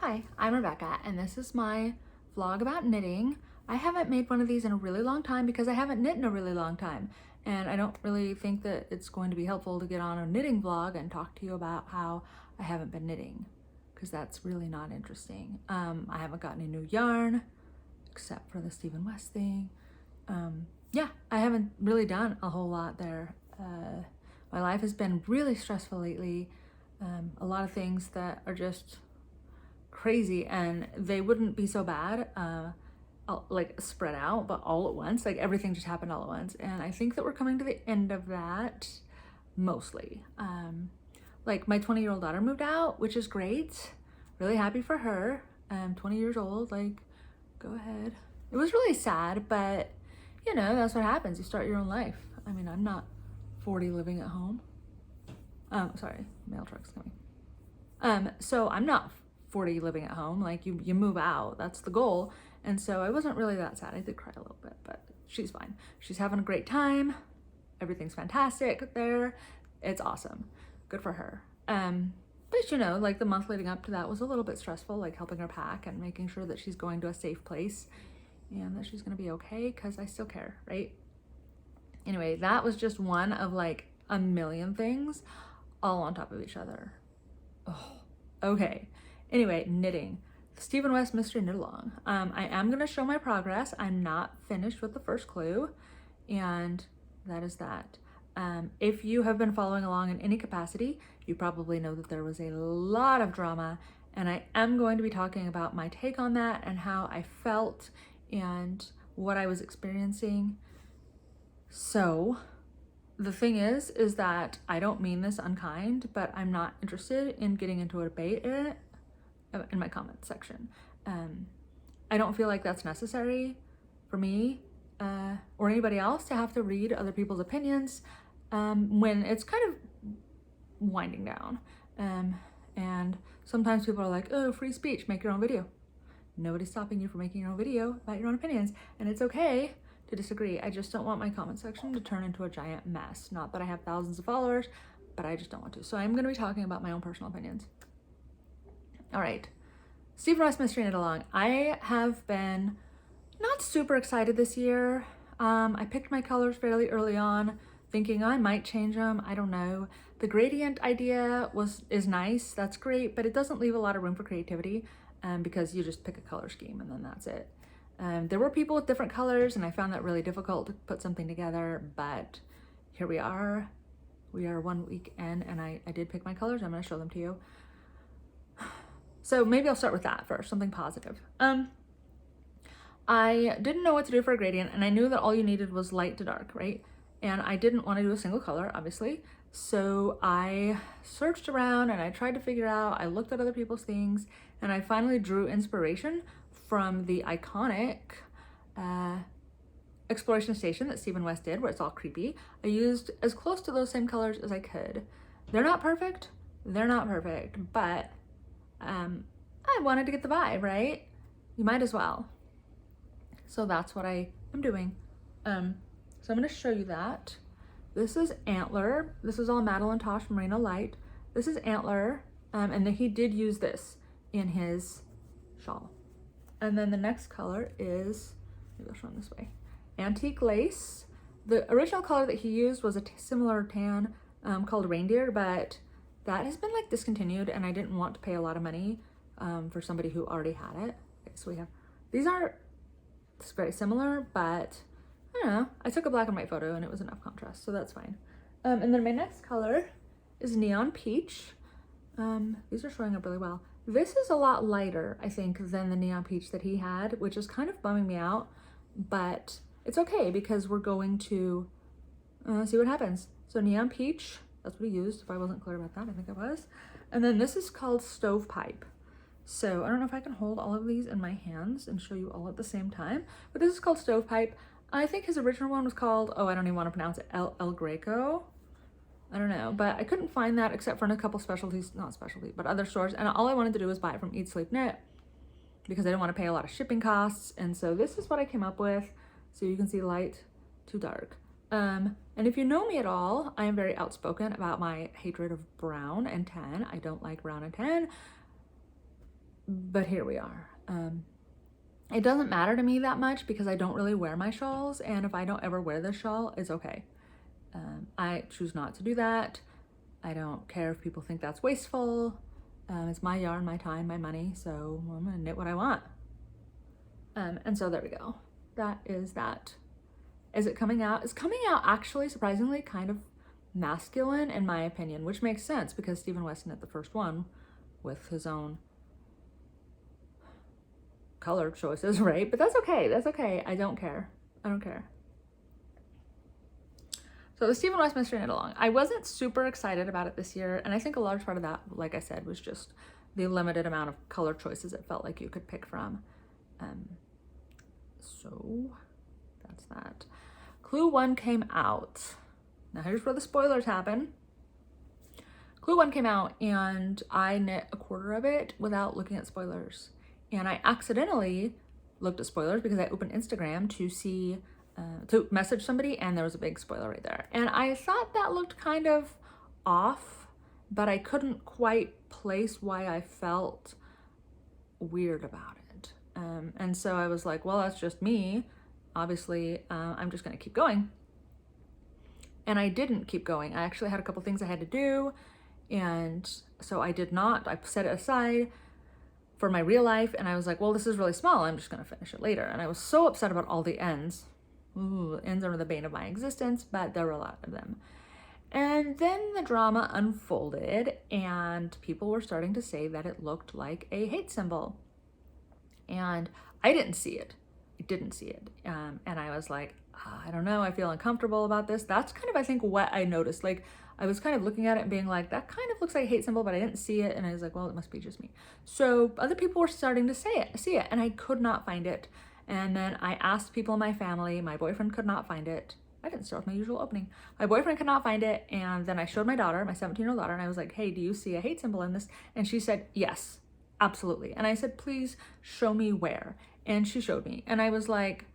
Hi, I'm Rebecca, and this is my vlog about knitting. I haven't made one of these in a really long time because I haven't knit in a really long time, and I don't really think that it's going to be helpful to get on a knitting vlog and talk to you about how I haven't been knitting, because that's really not interesting. I haven't gotten any new yarn, except for the Stephen West thing. Yeah, I haven't really done a whole lot there. My life has been really stressful lately. A lot of things that are just crazy, and they wouldn't be so bad like spread out, but all at once, like everything just happened all at once. And I think that we're coming to the end of that mostly. Like my 20-year-old daughter moved out, which is great. Really happy for her. 20 years old, like, go ahead. It was really sad, but you know, that's what happens. You start your own life. I mean, I'm not 40 living at home. Sorry, mail truck's coming. So I'm not 40 living at home. Like you move out, that's the goal. And so I wasn't really that sad. I did cry a little bit, but she's fine. She's having a great time. Everything's fantastic there. It's awesome. Good for her. But you know, like the month leading up to that was a little bit stressful, like helping her pack and making sure that she's going to a safe place and that she's gonna be okay, because I still care, right? Anyway, that was just one of like a million things all on top of each other. Oh, okay. Anyway, knitting. Stephen West Mystery Knit Along. I am gonna show my progress. I'm not finished with the first clue, and that is that. If you have been following along in any capacity, you probably know that there was a lot of drama, and I am going to be talking about my take on that and how I felt and what I was experiencing. So the thing is that I don't mean this unkind, but I'm not interested in getting into a debate in my comment section. I don't feel like that's necessary for me or anybody else to have to read other people's opinions when it's kind of winding down. And sometimes people are like, oh, free speech, make your own video. Nobody's stopping you from making your own video about your own opinions, and it's okay to disagree. I just don't want my comment section to turn into a giant mess. Not that I have thousands of followers, but I just don't want to. So I'm gonna be talking about my own personal opinions. All right, Stephen West Mystery Knit Along. I have been not super excited this year. I picked my colors fairly early on, thinking I might change them, I don't know. The gradient idea is nice, that's great, but it doesn't leave a lot of room for creativity because you just pick a color scheme and then that's it. There were people with different colors, and I found that really difficult to put something together, but here we are. We are 1 week in, and I did pick my colors. I'm gonna show them to you. So maybe I'll start with that first, something positive. I didn't know what to do for a gradient, and I knew that all you needed was light to dark, right? And I didn't want to do a single color, obviously. So I searched around and I tried to figure out, I looked at other people's things, and I finally drew inspiration from the iconic exploration station that Stephen West did, where it's all creepy. I used as close to those same colors as I could. They're not perfect, but I wanted to get the vibe, right? You might as well. So that's what I am doing. So I'm gonna show you that. This is Alllll. This is all Madeline Tosh Merino Light. This is Alllll, and then he did use this in his shawl. And then the next color is, maybe I'll show them this way, Antique Lace. The original color that he used was a similar tan called Reindeer, but that has been like discontinued, and I didn't want to pay a lot of money for somebody who already had it. Okay, so we have, these are very similar, but I don't know. I took a black and white photo and it was enough contrast, so that's fine. And then my next color is Neon Peach. These are showing up really well. This is a lot lighter, I think, than the Neon Peach that he had, which is kind of bumming me out, but it's okay because we're going to see what happens. So Neon Peach, that's what he used. If I wasn't clear about that, I think I was. And then this is called Stovepipe. So I don't know if I can hold all of these in my hands and show you all at the same time, but this is called Stovepipe. I think his original one was called, oh, I don't even want to pronounce it, El Greco. I don't know, but I couldn't find that except for in a couple specialties, not specialty, but other stores. And all I wanted to do was buy it from Eat, Sleep, Knit because I didn't want to pay a lot of shipping costs. And so this is what I came up with. So you can see light to dark. And if you know me at all, I am very outspoken about my hatred of brown and tan. I don't like brown and tan. but here we are. It doesn't matter to me that much because I don't really wear my shawls, and if I don't ever wear this shawl, it's okay. I choose not to do that. I don't care if people think that's wasteful. It's my yarn, my time, my money, so I'm gonna knit what I want. And so there we go. That is that. Is it coming out? It's coming out actually surprisingly kind of masculine in my opinion, which makes sense because Stephen West knit the first one with his own color choices, right? But that's okay. That's okay. I don't care. I don't care. So the Stephen West Mystery Knit Along. I wasn't super excited about it this year, and I think a large part of that, like I said, was just the limited amount of color choices it felt like you could pick from. So that's that. Clue 1 came out. Now here's where the spoilers happen. Clue 1 came out and I knit a quarter of it without looking at spoilers. And I accidentally looked at spoilers because I opened Instagram to see, to message somebody, and there was a big spoiler right there. And I thought that looked kind of off, but I couldn't quite place why I felt weird about it. And so I was like, well, that's just me. Obviously, I'm just gonna keep going. And I didn't keep going. I actually had a couple things I had to do. And so I did not, I set it aside for my real life. And I was like, well, this is really small. I'm just gonna finish it later. And I was so upset about all the ends. Ooh, ends are the bane of my existence, but there were a lot of them. And then the drama unfolded and people were starting to say that it looked like a hate symbol. And I didn't see it. I didn't see it. And I was like, I don't know, I feel uncomfortable about this. That's kind of, I think, what I noticed. Like, I was kind of looking at it and being like, that kind of looks like a hate symbol, but I didn't see it. And I was like, well, it must be just me. So other people were starting to see it, and I could not find it. And then I asked people in my family. My boyfriend could not find it. I didn't start with my usual opening. My boyfriend could not find it. And then I showed my daughter, my 17-year-old daughter, and I was like, hey, do you see a hate symbol in this? And she said, yes, absolutely. And I said, please show me where. And she showed me. And I was like,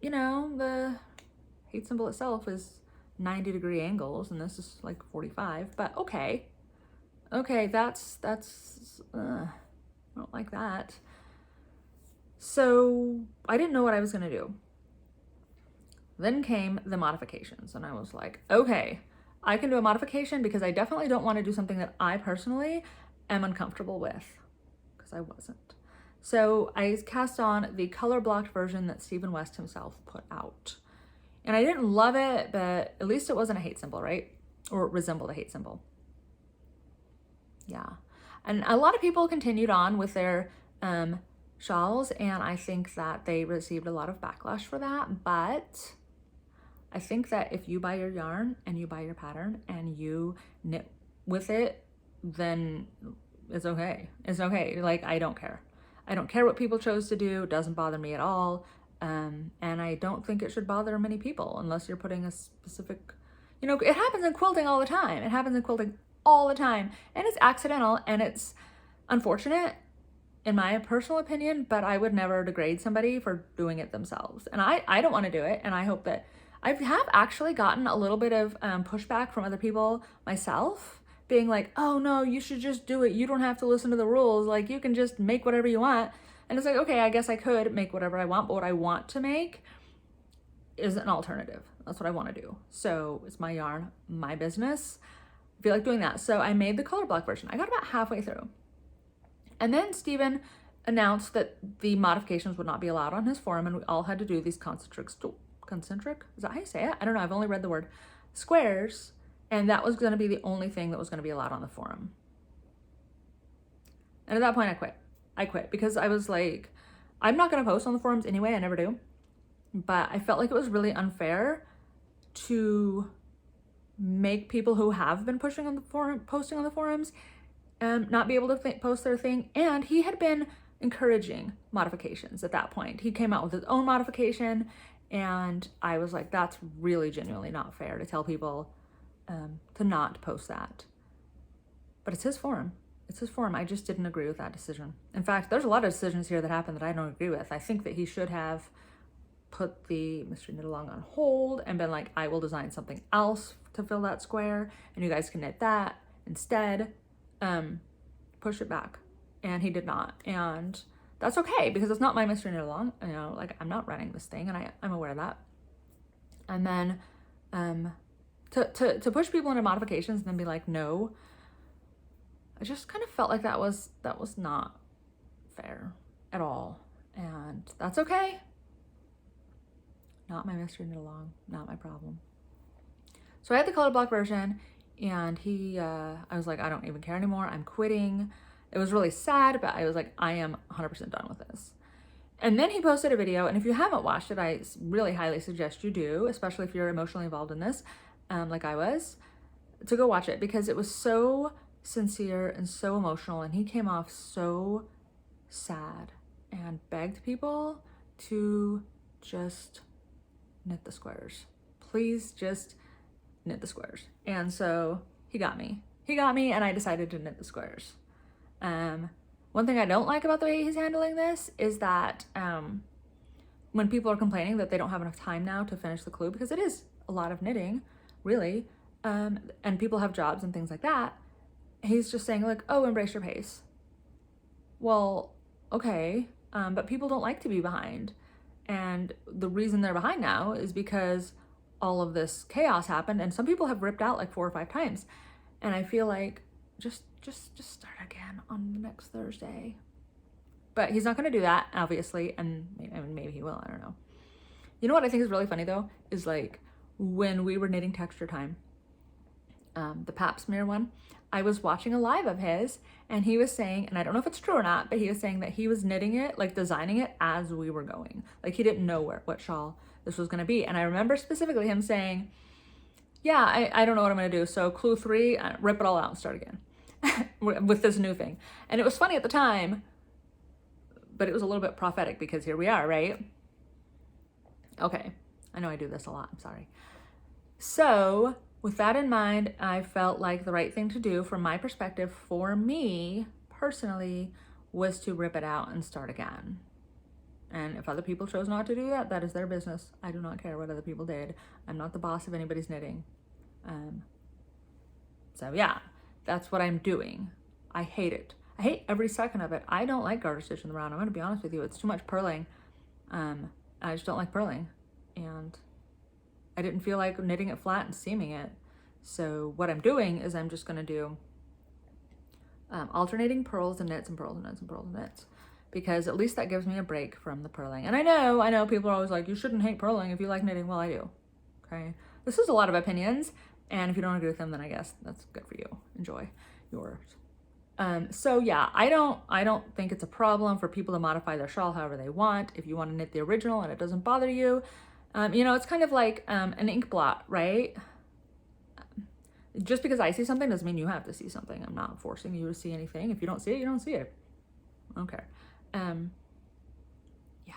you know, the hate symbol itself is 90-degree angles and this is like 45, but okay, that's I don't like that. So I didn't know what I was gonna do. Then came the modifications and I was like, okay, I can do a modification because I definitely don't want to do something that I personally am uncomfortable with, because I wasn't. So I cast on the color blocked version that Stephen West himself put out. And I didn't love it, but at least it wasn't a hate symbol, right? Or it resembled a hate symbol. Yeah. And a lot of people continued on with their shawls, and I think that they received a lot of backlash for that. But I think that if you buy your yarn and you buy your pattern and you knit with it, then it's okay. It's okay. Like, I don't care. I don't care what people chose to do. It doesn't bother me at all. And I don't think it should bother many people unless you're putting a specific, you know, it happens in quilting all the time. It happens in quilting all the time. And it's accidental and it's unfortunate in my personal opinion, but I would never degrade somebody for doing it themselves. And I don't want to do it. And I hope that I have actually gotten a little bit of pushback from other people myself, being like, oh no, you should just do it. You don't have to listen to the rules. Like, you can just make whatever you want. And it's like, okay, I guess I could make whatever I want, but what I want to make is an alternative. That's what I want to do. So it's my yarn, my business. I feel like doing that. So I made the color block version. I got about halfway through. And then Stephen announced that the modifications would not be allowed on his forum, and we all had to do these concentric, is that how you say it? I don't know. I've only read the word squares. And that was going to be the only thing that was going to be allowed on the forum. And at that point, I quit because I was like, I'm not going to post on the forums anyway. I never do. But I felt like it was really unfair to make people who have been posting on the forums not be able to post their thing. And he had been encouraging modifications at that point. He came out with his own modification. And I was like, that's really genuinely not fair to tell people to not post that. But it's his forum. It's his forum. I just didn't agree with that decision. In fact, there's a lot of decisions here that happened that I don't agree with. I think that he should have put the Mystery Knit Along on hold and been like, I will design something else to fill that square and you guys can knit that instead. Push it back and he did not. And that's okay, because it's not my mystery knit along. You know, like, I'm not running this thing, and I'm aware of that. And then to push people into modifications and then be like, no, I just kind of felt like that was not fair at all. And that's okay. Not my mystery knit along, not my problem. So I had the color block version, and I was like, I don't even care anymore. I'm quitting. It was really sad, but I was like, I am 100% done with this. And then he posted a video, and if you haven't watched it, I really highly suggest you do, especially if you're emotionally involved in this, like I was, to go watch it, because it was so sincere and so emotional, and he came off so sad and begged people to just knit the squares. Please just knit the squares. And so he got me, and I decided to knit the squares. One thing I don't like about the way he's handling this is that when people are complaining that they don't have enough time now to finish the clue, because it is a lot of knitting, really, and people have jobs and things like that, he's just saying like, oh, embrace your pace. Well, okay, but people don't like to be behind. And the reason they're behind now is because all of this chaos happened, and some people have ripped out like 4 or 5 times. And I feel like just start again on next Thursday. But he's not going to do that, obviously, and maybe he will, I don't know. You know what I think is really funny though, is like when we were knitting texture time, the pap smear one, I was watching a live of his, and he was saying, and I don't know if it's true or not, but he was saying that he was knitting it, like designing it as we were going. Like he didn't know what shawl this was going to be. And I remember specifically him saying, yeah, I don't know what I'm going to do. So clue 3, rip it all out and start again with this new thing. And it was funny at the time, but it was a little bit prophetic, because here we are, right? Okay. I know I do this a lot. I'm sorry. So with that in mind, I felt like the right thing to do from my perspective, for me personally, was to rip it out and start again. And if other people chose not to do that, that is their business. I do not care what other people did. I'm not the boss of anybody's knitting. So yeah, that's what I'm doing. I hate it. I hate every second of it. I don't like garter stitch in the round. I'm going to be honest with you. It's too much purling. I just don't like purling. And I didn't feel like knitting it flat and seaming it. So what I'm doing is I'm just going to do alternating purls and knits and purls and knits and purls and knits, because at least that gives me a break from the purling. And I know people are always like, you shouldn't hate purling if you like knitting. Well, I do. Okay. This is a lot of opinions. And if you don't agree with them, then I guess that's good for you. Enjoy yours. So yeah, I don't think it's a problem for people to modify their shawl however they want. If you want to knit the original and it doesn't bother you, you know, it's kind of like an ink blot, right? Just because I see something doesn't mean you have to see something. I'm not forcing you to see anything. If you don't see it, you don't see it. Okay. Yeah.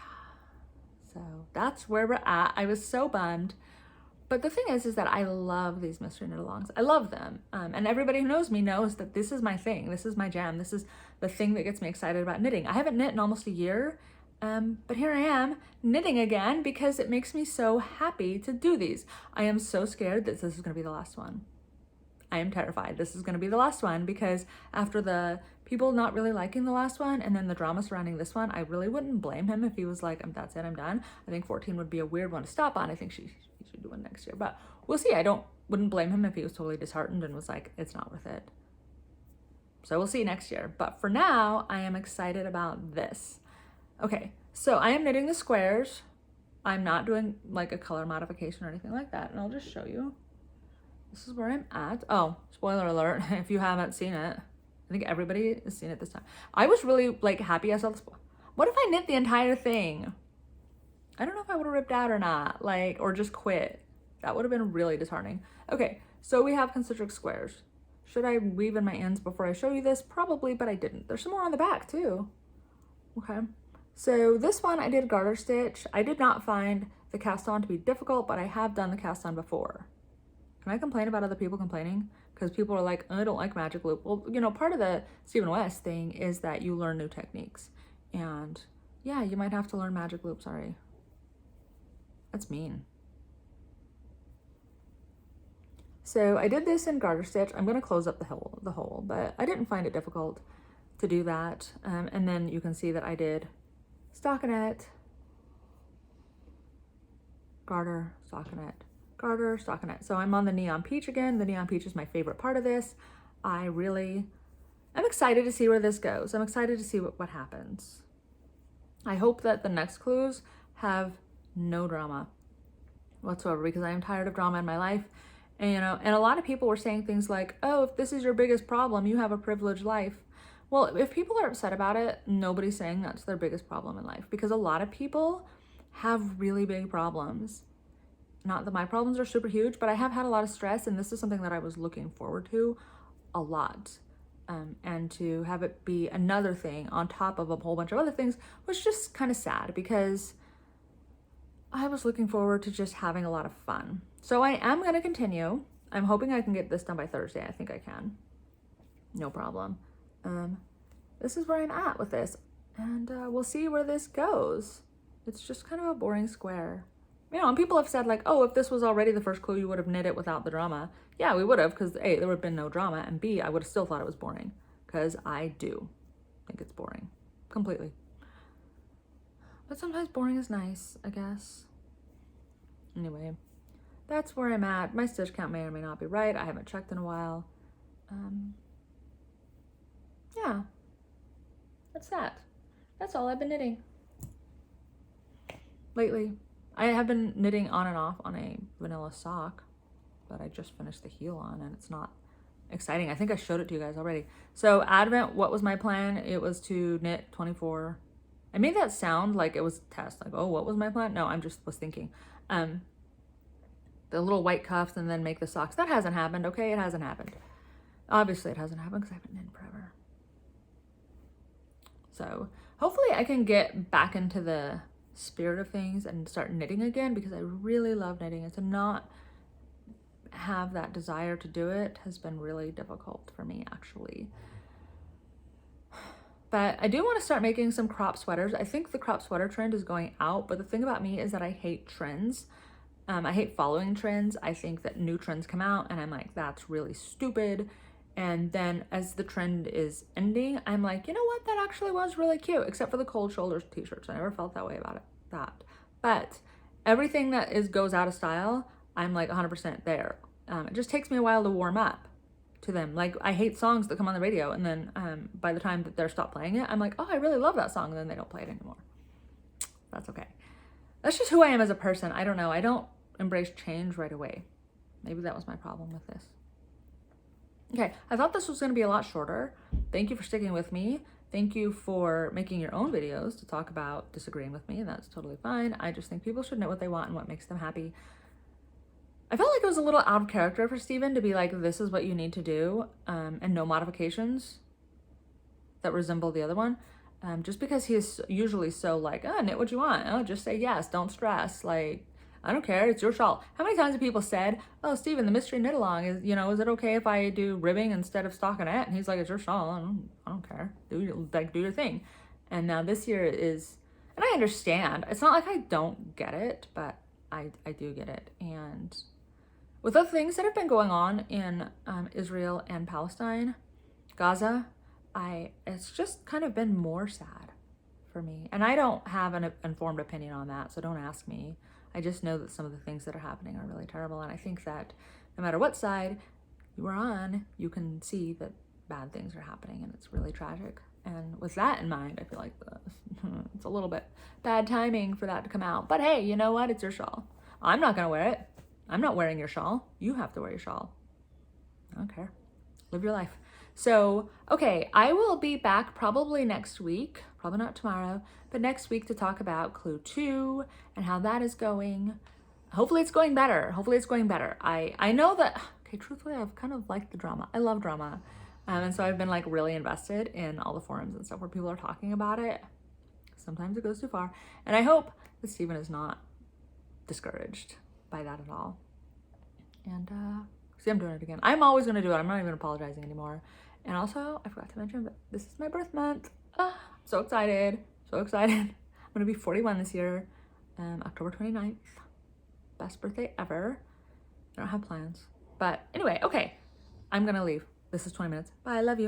So that's where we're at. I was so bummed. But the thing is that I love these mystery knit alongs. I love them. And everybody who knows me knows that this is my thing. This is my jam. This is the thing that gets me excited about knitting. I haven't knit in almost a year. But here I am knitting again because it makes me so happy to do these. I am so scared that this is going to be the last one. I am terrified. This is going to be the last one, because after the people not really liking the last one and then the drama surrounding this one, I really wouldn't blame him if he was like, that's it, I'm done. I think 14 would be a weird one to stop on. I think she should do one next year, but we'll see. Wouldn't blame him if he was totally disheartened and was like, it's not worth it. So we'll see next year. But for now, I am excited about this. Okay, so I am knitting the squares. I'm not doing like a color modification or anything like that. And I'll just show you. This is where I'm at. Oh, spoiler alert, if you haven't seen it. I think everybody has seen it this time. I was really like happy I saw this. What if I knit the entire thing? I don't know if I would have ripped out or not, like, or just quit. That would have been really disheartening. Okay, so we have concentric squares. Should I weave in my ends before I show you this? Probably, but I didn't. There's some more on the back too. Okay, so this one I did garter stitch. I did not find the cast on to be difficult, but I have done the cast on before. Can I complain about other people complaining? Because people are like, I don't like magic loop. Well, you know, part of the Stephen West thing is that you learn new techniques. And yeah, you might have to learn magic loop, sorry. That's mean. So I did this in garter stitch. I'm gonna close up the hole, but I didn't find it difficult. to do that. And then you can see that I did stockinette, garter, stockinette, garter, stockinette. So I'm on the neon peach again. The neon peach is my favorite part of this. I'm excited to see where this goes. I'm excited to see what happens. I hope that the next clues have no drama whatsoever, because I am tired of drama in my life. And, you know, and a lot of people were saying things like, oh, if this is your biggest problem, you have a privileged life. Well, if people are upset about it, nobody's saying that's their biggest problem in life, because a lot of people have really big problems. Not that my problems are super huge, but I have had a lot of stress, and this is something that I was looking forward to a lot. And to have it be another thing on top of a whole bunch of other things was just kind of sad, because I was looking forward to just having a lot of fun. So I am going to continue. I'm hoping I can get this done by Thursday. I think I can. No problem. This is where I'm at with this, and we'll see where this goes. It's just kind of a boring square. You know, and people have said like, oh, if this was already the first clue, you would have knit it without the drama. Yeah, we would have, because A, there would have been no drama, and B, I would have still thought it was boring, because I do think it's boring, completely. But sometimes boring is nice, I guess. Anyway, that's where I'm at. My stitch count may or may not be right. I haven't checked in a while. Yeah, that's that. That's all I've been knitting lately. I have been knitting on and off on a vanilla sock, but I just finished the heel on, and it's not exciting. I think I showed it to you guys already. So Advent, what was my plan? It was to knit 24. I made that sound like it was a test, like, oh, what was my plan? No, I'm just was thinking. The little white cuffs and then make the socks. That hasn't happened, okay? It hasn't happened. Obviously it hasn't happened because I haven't knitted forever. So hopefully I can get back into the spirit of things and start knitting again, because I really love knitting. And to not have that desire to do it has been really difficult for me, actually. But I do want to start making some crop sweaters. I think the crop sweater trend is going out, but the thing about me is that I hate trends. I hate following trends. I think that new trends come out and I'm like, that's really stupid. And then as the trend is ending, I'm like, you know what? That actually was really cute, except for the cold shoulders t-shirts. I never felt that way about it. But everything that goes out of style, I'm like 100% there. It just takes me a while to warm up to them. Like, I hate songs that come on the radio, and then by the time that they're stopped playing it, I'm like, oh, I really love that song, and then they don't play it anymore. That's okay. That's just who I am as a person. I don't know. I don't embrace change right away. Maybe that was my problem with this. Okay, I thought this was going to be a lot shorter. Thank you for sticking with me. Thank you for making your own videos to talk about disagreeing with me. That's totally fine. I just think people should know what they want and what makes them happy. I felt like it was a little out of character for Steven to be like, this is what you need to do, and no modifications that resemble the other one. Just because he is usually so like, oh, knit what you want. Oh, just say yes, don't stress. Like, I don't care, it's your shawl. How many times have people said, oh, Steven, the mystery knit along is, you know, is it okay if I do ribbing instead of stockinette? And he's like, it's your shawl, I don't care. Do your thing. And now this year is, and I understand. It's not like I don't get it, but I do get it. And with the things that have been going on in Israel and Palestine, Gaza, it's just kind of been more sad for me. And I don't have an informed opinion on that, so don't ask me. I just know that some of the things that are happening are really terrible. And I think that no matter what side you are on, you can see that bad things are happening, and it's really tragic. And with that in mind, I feel like it's a little bit bad timing for that to come out. But hey, you know what? It's your shawl. I'm not gonna wear it. I'm not wearing your shawl. You have to wear your shawl. I don't care. Live your life. So, okay, I will be back probably next week, probably not tomorrow, but next week to talk about Clue 2 and how that is going. Hopefully it's going better. Hopefully it's going better. I know that, okay, truthfully, I've kind of liked the drama. I love drama. And so I've been like really invested in all the forums and stuff where people are talking about it. Sometimes it goes too far. And I hope that Steven is not discouraged by that at all. And see, I'm doing it again. I'm always gonna do it. I'm not even apologizing anymore. And also, I forgot to mention, but this is my birth month. So excited, so excited. I'm gonna be 41 this year, October 29th. Best birthday ever. I don't have plans. But anyway, okay, I'm gonna leave. This is 20 minutes. Bye, I love you.